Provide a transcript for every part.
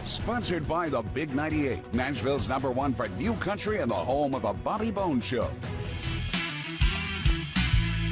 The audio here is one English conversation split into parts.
Sponsored by the Big 98, Nashville's #1 for new country and the home of the Bobby Bones Show.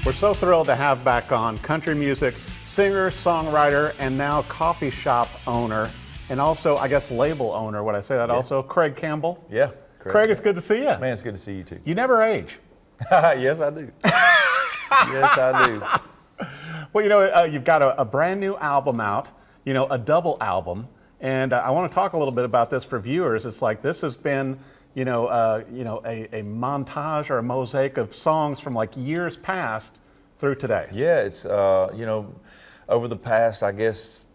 We're so thrilled to have back on country music singer, songwriter, and now coffee shop owner, and also, I guess, label owner. Would I say that also? Craig Campbell. Yeah. Craig, it's good to see you. Man, it's good to see you too. You never age. Yes, I do. Yes, I do. Well, you know, you've got a brand new album out, you know, a double album. And I want to talk a little bit about this for viewers. It's like this has been, a montage or a mosaic of songs from like years past through today. Yeah, it's over the past, I guess,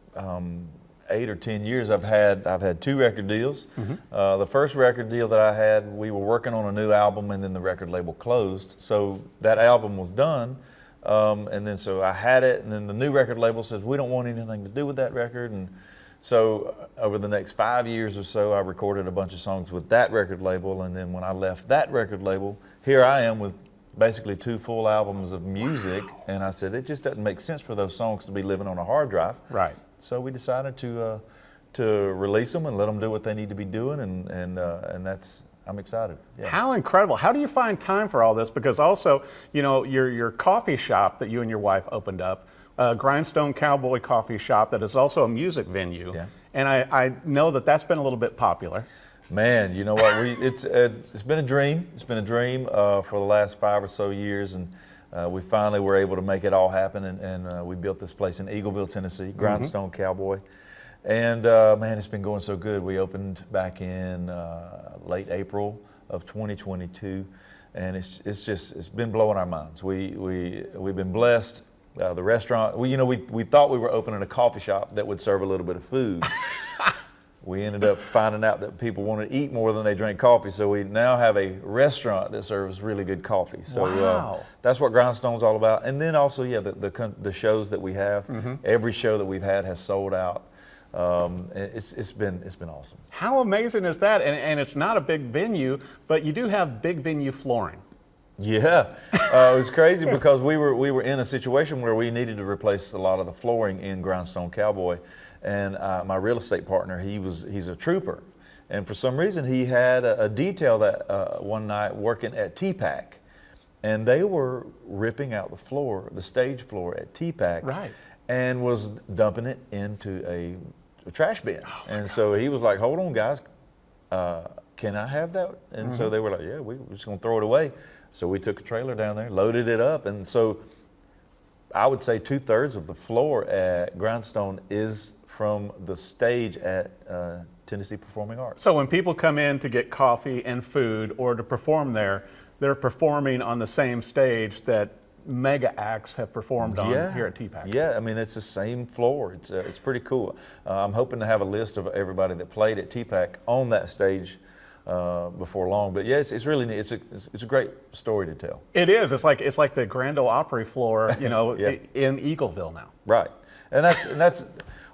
8 or 10 years, I've had 2 record deals. Mm-hmm. The first record deal that I had, we were working on a new album, and then the record label closed. So that album was done, and then so I had it, and then the new record label says we don't want anything to do with that record, and so over the next 5 years or so, I recorded a bunch of songs with that record label, and then when I left that record label, here I am with basically 2 full albums of music. Wow. And I said it just doesn't make sense for those songs to be living on a hard drive. Right. So we decided to release them and let them do what they need to be doing, and that's, I'm excited. Yeah. How incredible! How do you find time for all this? Because also, you know, your coffee shop that you and your wife opened up. Grindstone Cowboy Coffee Shop that is also a music venue, yeah. And I know that that's been a little bit popular. Man, you know what? It's been a dream. It's been a dream for the last 5 or so years, and we finally were able to make it all happen. And we built this place in Eagleville, Tennessee, Grindstone Cowboy, and man, it's been going so good. We opened back in late April of 2022, and it's been blowing our minds. We've been blessed. The restaurant, we thought we were opening a coffee shop that would serve a little bit of food. We ended up finding out that people want to eat more than they drink coffee, so we now have a restaurant that serves really good coffee. So wow. That's what Grindstone's all about. And then also, yeah, the shows that we have, every show that we've had has sold out. It's been awesome. How amazing is that? And it's not a big venue, but you do have big venue flooring. Yeah, it was crazy because we were in a situation where we needed to replace a lot of the flooring in Grindstone Cowboy, and my real estate partner, he's a trooper, and for some reason he had a detail that one night working at T-Pack, and they were ripping out the stage floor at T-Pack, right, and was dumping it into a trash bin, and so he was like, "Hold on, guys, can I have that?" And so they were like, "Yeah, we're just gonna throw it away." So we took a trailer down there, loaded it up, and so I would say 2/3 of the floor at Grindstone is from the stage at Tennessee Performing Arts. So when people come in to get coffee and food or to perform there, they're performing on the same stage that mega acts have performed on here at T-Pack. Yeah, I mean, it's the same floor. It's pretty cool. I'm hoping to have a list of everybody that played at T-Pack on that stage before long, but yeah, it's really neat. It's a great story to tell. It is. It's like the Grand Ole Opry floor, you know, yeah. In Eagleville now. Right, and that's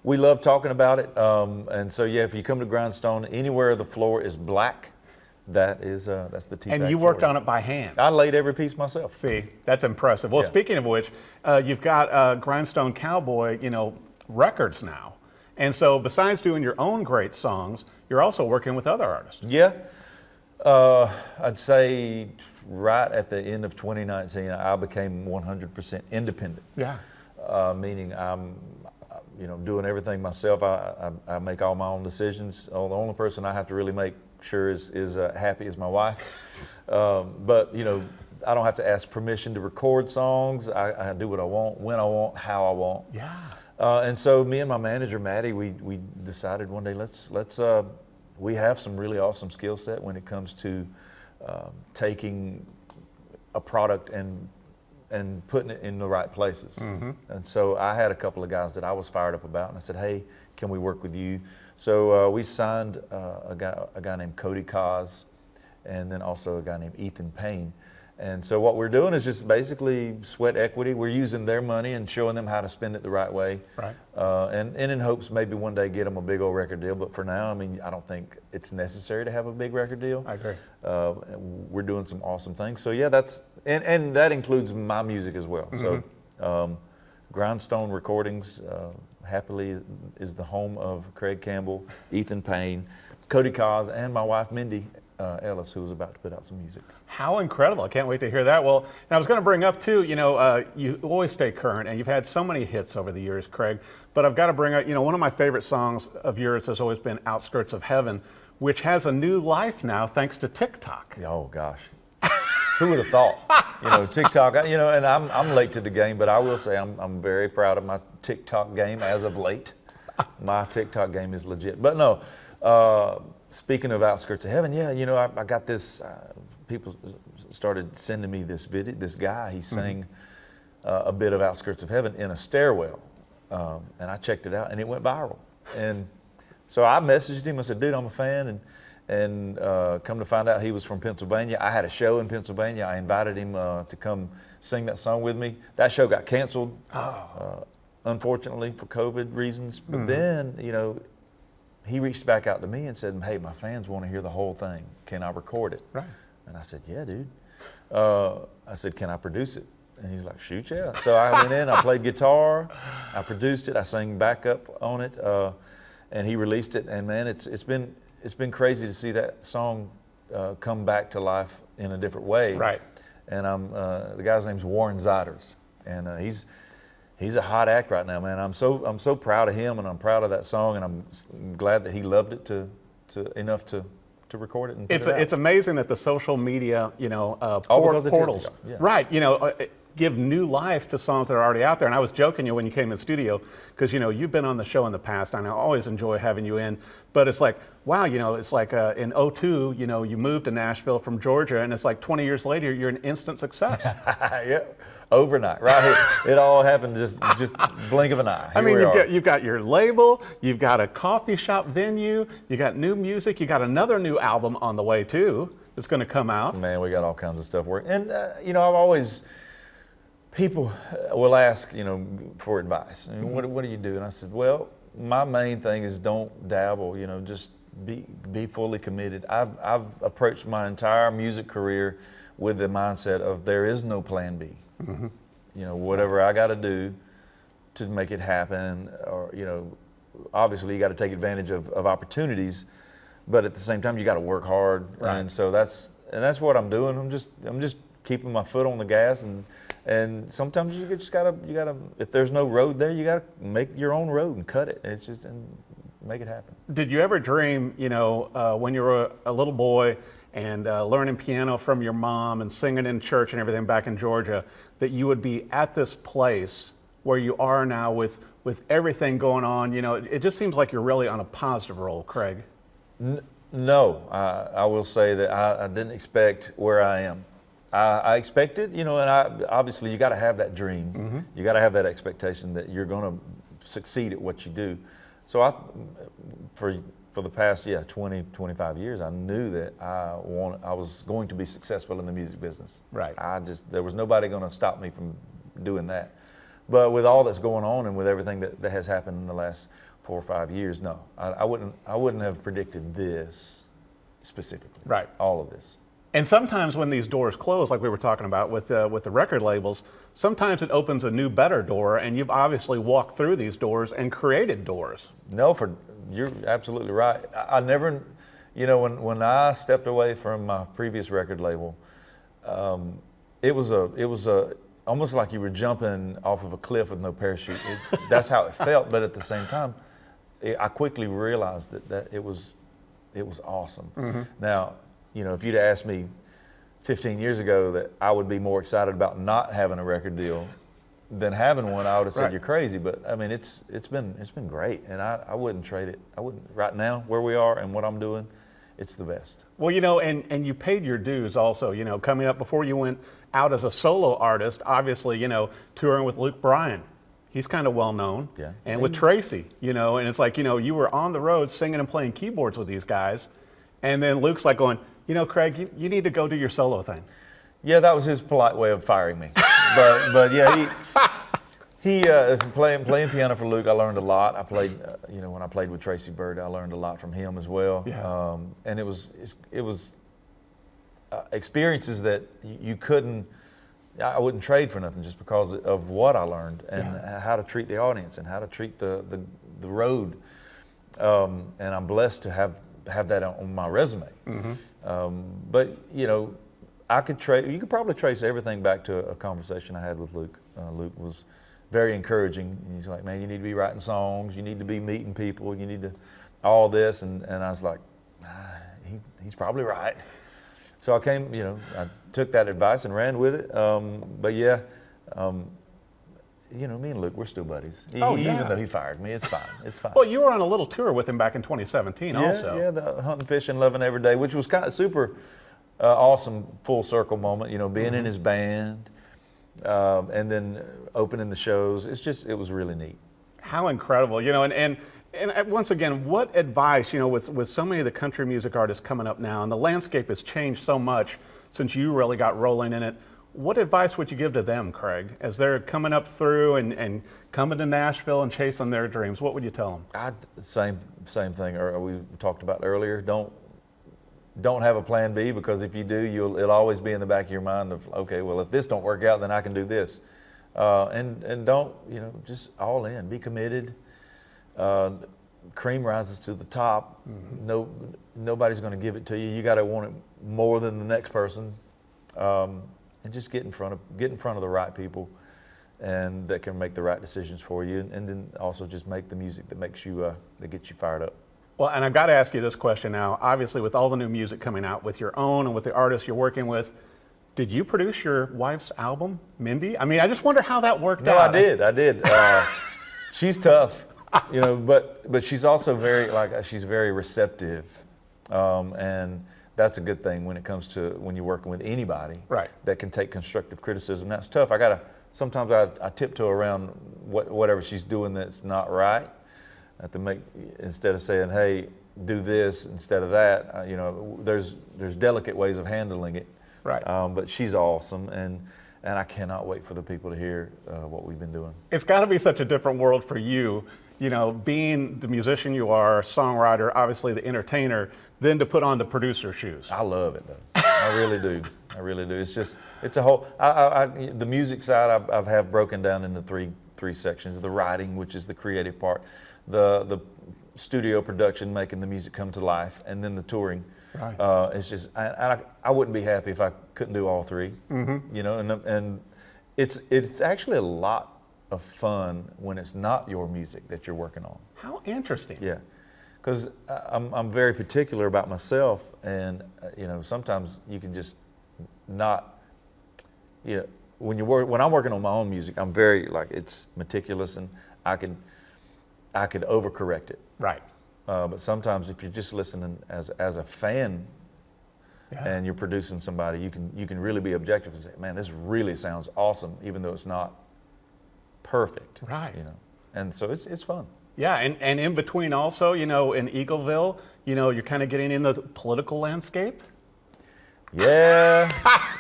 we love talking about it. And so yeah, if you come to Grindstone, anywhere the floor is black, that's the T-Pack. And you worked on it by hand. I laid every piece myself. See, that's impressive. Well, speaking of which, you've got Grindstone Cowboy, you know, records now. And so besides doing your own great songs, you're also working with other artists. Yeah. I'd say right at the end of 2019, I became 100% independent. Yeah. Meaning I'm, doing everything myself. I make all my own decisions. The only person I have to really make sure is happy is my wife. But, I don't have to ask permission to record songs. I do what I want, when I want, how I want. Yeah. And so me and my manager, Maddie, we decided one day, we have some really awesome skill set when it comes to taking a product and putting it in the right places. Mm-hmm. And so I had a couple of guys that I was fired up about, and I said, hey, can we work with you? So we signed a guy named Cody Kaz, and then also a guy named Ethan Payne. And so what we're doing is just basically sweat equity. We're using their money and showing them how to spend it the right way. Right. And in hopes maybe one day get them a big old record deal. But for now, I mean, I don't think it's necessary to have a big record deal. I agree. We're doing some awesome things. So yeah, and that includes my music as well. Mm-hmm. So Grindstone Recordings happily is the home of Craig Campbell, Ethan Payne, Cody Cos, and my wife Mindy Ellis, who was about to put out some music. How incredible. I can't wait to hear that. Well, and I was going to bring up too, you always stay current and you've had so many hits over the years, Craig, but I've got to bring up, one of my favorite songs of yours has always been Outskirts of Heaven, which has a new life now thanks to TikTok. Oh gosh. Who would have thought? TikTok, and I'm late to the game, but I will say I'm very proud of my TikTok game as of late. My TikTok game is legit. But no, speaking of Outskirts of Heaven, I got this, people started sending me this video, this guy, he sang a bit of Outskirts of Heaven in a stairwell. And I checked it out and it went viral. And so I messaged him, I said, dude, I'm a fan. And come to find out he was from Pennsylvania. I had a show in Pennsylvania. I invited him to come sing that song with me. That show got canceled, unfortunately, for COVID reasons. But then, he reached back out to me and said, hey, my fans want to hear the whole thing. Can I record it? Right. And I said, yeah, dude. I said, can I produce it? And he's like, shoot, yeah. So I went in, I played guitar, I produced it, I sang backup on it, and he released it. And man, it's been crazy to see that song come back to life in a different way. Right. And the guy's name's Warren Ziders, and he's a hot act right now, man. I'm so proud of him, and I'm proud of that song, and I'm glad that he loved it enough to record it and put it out. It's amazing that the social media, portals, yeah. Right, give new life to songs that are already out there. And I was joking when you came in studio, because you've been on the show in the past, and I always enjoy having you in. But it's like, wow, it's like in 2002, you moved to Nashville from Georgia, and it's like 20 years later, you're an instant success. Yeah, overnight, right here. It all happened just blink of an eye. You've got your label, you've got a coffee shop venue, you got new music, you got another new album on the way too that's going to come out. Man, we got all kinds of stuff working. And I've always, people will ask, for advice. What do you do? And I said, well, my main thing is don't dabble, just be fully committed. I've approached my entire music career with the mindset of there is no plan B. Whatever I got to do to make it happen, or obviously you got to take advantage of opportunities, but at the same time you got to work hard. Right. And so that's what I'm doing. I'm just keeping my foot on the gas, and sometimes you just gotta if there's no road there, you gotta make your own road and cut it. It's just and make it happen. Did you ever dream, when you were a little boy and learning piano from your mom and singing in church and everything back in Georgia, that you would be at this place where you are now with everything going on? It just seems like you're really on a positive roll, Craig. No, I will say that I didn't expect where I am. I expected, and obviously you got to have that dream. You got to have that expectation that you're going to succeed at what you do. So for the past 20, 25 years, I knew that I was going to be successful in the music business. Right. There was nobody going to stop me from doing that. But with all that's going on and with everything that has happened in the last 4 or 5 years, no, I wouldn't have predicted this specifically. Right. All of this. And sometimes when these doors close, like we were talking about with the record labels, sometimes it opens a new, better door, and you've obviously walked through these doors and created doors. No, you're absolutely right. I never, when I stepped away from my previous record label, it was almost like you were jumping off of a cliff with no parachute. That's how it felt, but at the same time, I quickly realized that it was awesome. Now, if you'd asked me 15 years ago that I would be more excited about not having a record deal than having one, I would have said you're crazy. But I mean, it's been great, and I wouldn't trade it. I wouldn't. Right now, where we are and what I'm doing, it's the best. Well, and you paid your dues also. Coming up before you went out as a solo artist, obviously, touring with Luke Bryan. He's kind of well known. Yeah. And with Tracy, and it's like, you were on the road singing and playing keyboards with these guys, and then Luke's like going, Craig, you need to go do your solo thing. Yeah, that was his polite way of firing me. but yeah, he playing piano for Luke. I learned a lot. I played, when I played with Tracy Byrd, I learned a lot from him as well. Yeah. And it was experiences that you couldn't. I wouldn't trade for nothing just because of what I learned and how to treat the audience and how to treat the road. And I'm blessed to have that on my resume. But you know, you could probably trace everything back to a conversation I had with Luke. Luke was very encouraging. He's like, man, you need to be writing songs, you need to be meeting people, you need to all this. And I was like, he's probably right. So I came, you know, I took that advice and ran with it. But yeah, you know, me and Luke, we're still buddies. Even though he fired me, it's fine. It's fine. Well, you were on a little tour with him back in 2017 also. Yeah, the Hunting, Fishing, Loving Every Day, which was kind of super awesome full circle moment, you know, being in his band and then opening the shows. It was really neat. How incredible, you know, and once again, what advice, you know, with so many of the country music artists coming up now, and the landscape has changed so much since you really got rolling in it, what advice would you give to them, Craig, as they're coming up through and coming to Nashville and chasing their dreams? What would you tell them? Same thing we talked about earlier. Don't have a plan B, because if you do, it'll always be in the back of your mind of, okay, well, if this don't work out, then I can do this. And don't, you know, just all in, be committed. Cream rises to the top. Nobody's going to give it to you. You got to want it more than the next person, and just get in front of the right people, and that can make the right decisions for you. And then also just make the music that makes you that gets you fired up. Well, and I've got to ask you this question now. Obviously, with all the new music coming out, with your own and with the artists you're working with, did you produce your wife's album, Mindy? I mean, I just wonder how that worked out. No, I did. She's tough. You know, but she's also she's very receptive, and that's a good thing when it comes to when you're working with anybody that can take constructive criticism. That's tough. Sometimes I tiptoe around whatever she's doing that's not right. I have to instead of saying, hey, do this instead of that. You know, there's delicate ways of handling it. Right. But she's awesome, and I cannot wait for the people to hear what we've been doing. It's got to be such a different world for you. You know, being the musician you are, songwriter, obviously the entertainer, then to put on the producer shoes. I love it though. I really do. I really do. It's a whole. The music side I have broken down into three sections: the writing, which is the creative part, the studio production, making the music come to life, and then the touring. Right. It's just I wouldn't be happy if I couldn't do all three. You know, and it's actually a lot of fun when it's not your music that you're working on. How interesting. Yeah, because I'm very particular about myself, and you know, sometimes you can just not, you know, when I'm working on my own music, I'm very it's meticulous, and I could overcorrect it. Right. But sometimes if you're just listening as a fan, and you're producing somebody, you can really be objective and say, man, this really sounds awesome, even though it's not perfect. Right. You know, and so it's fun. Yeah, and in between also, you know, in Eagleville, you know, you're kind of getting in the political landscape. Yeah,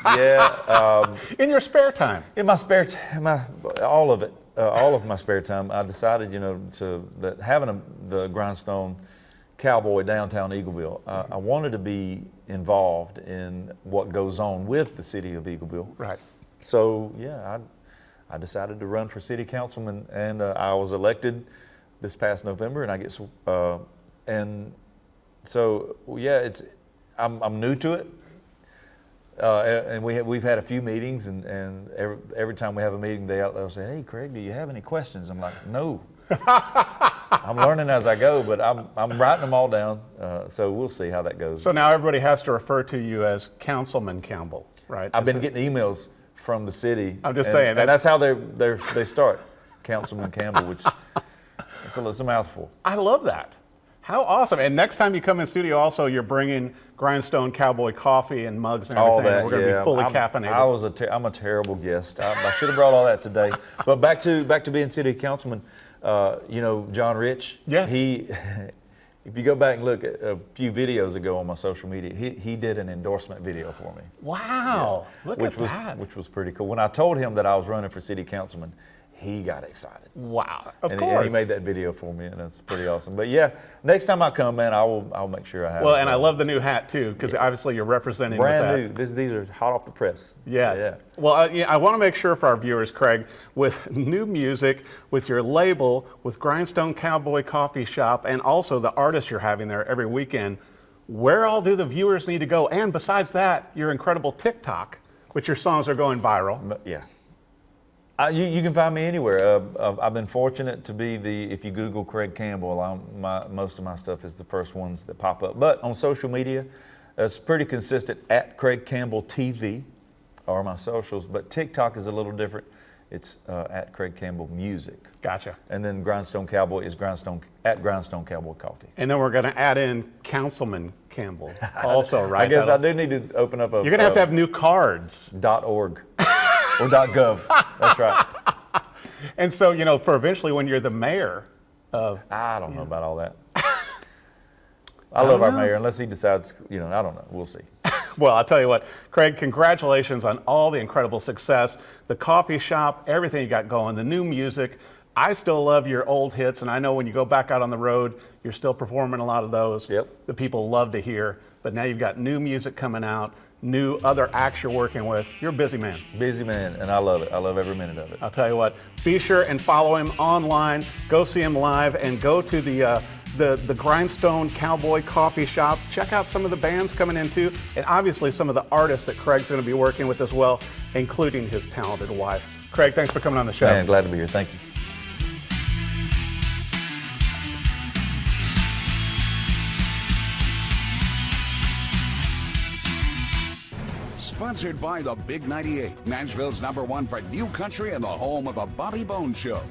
yeah. In your spare time. In my spare time, all of it, all of my spare time, I decided, you know, that having the Grindstone Cowboy downtown Eagleville, I wanted to be involved in what goes on with the city of Eagleville. Right. So yeah, I decided to run for city councilman, and I was elected this past November, and I get and so yeah, I'm new to it, and we've had a few meetings, and every time we have a meeting, they'll say, "Hey, Craig, do you have any questions?" I'm like, "No." I'm learning as I go, but I'm writing them all down, so we'll see how that goes. So now everybody has to refer to you as Councilman Campbell, right? I've been getting emails from the city. I'm just saying, and that's how they start, Councilman Campbell, which it's a mouthful. I love that. How awesome! And next time you come in studio, also you're bringing Grindstone Cowboy coffee and mugs and everything. All that, we're going to be fully caffeinated. I'm a terrible guest. I should have brought all that today. But back to being city councilman. You know, John Rich. Yes. If you go back and look at a few videos ago on my social media, he did an endorsement video for me. Wow! Yeah. Look at that. Which was pretty cool. When I told him that I was running for city councilman, he got excited. Wow, of And course. he made that video for me, and that's pretty awesome. But yeah, next time I come, man, I'll make sure I have. Well, and I love the new hat too, because obviously you're representing brand with new. that. These are hot off the press. Yes. Yeah. Well, I want to make sure for our viewers, Craig, with new music, with your label, with Grindstone Cowboy Coffee Shop, and also the artists you're having there every weekend, where all do the viewers need to go? And besides that, your incredible TikTok, which your songs are going viral. But yeah. You can find me anywhere. I've been fortunate to be if you Google Craig Campbell, most of my stuff is the first ones that pop up. But on social media, it's pretty consistent at Craig Campbell TV are my socials. But TikTok is a little different. It's at Craig Campbell Music. Gotcha. And then Grindstone Cowboy is at Grindstone Cowboy Coffee. And then we're going to add in Councilman Campbell also, right? I guess I do need to open up a... You're going to have new cards. .org or .gov. That's right. And so, for eventually when you're the mayor of... I don't know about all that. I love our mayor, unless he decides, I don't know. We'll see. Well, I'll tell you what, Craig, congratulations on all the incredible success, the coffee shop, everything you got going, the new music. I still love your old hits, and I know when you go back out on the road, you're still performing a lot of those. Yep. The people love to hear. But now you've got new music coming out, new other acts you're working with. You're a busy man. Busy man, and I love it. I love every minute of it. I'll tell you what, be sure and follow him online, go see him live, and go to the Grindstone Cowboy Coffee Shop. Check out some of the bands coming in too, and obviously some of the artists that Craig's going to be working with as well, including his talented wife. Craig, thanks for coming on the show. Man, glad to be here. Thank you. Sponsored by the Big 98, Nashville's #1 for new country and the home of the Bobby Bones Show.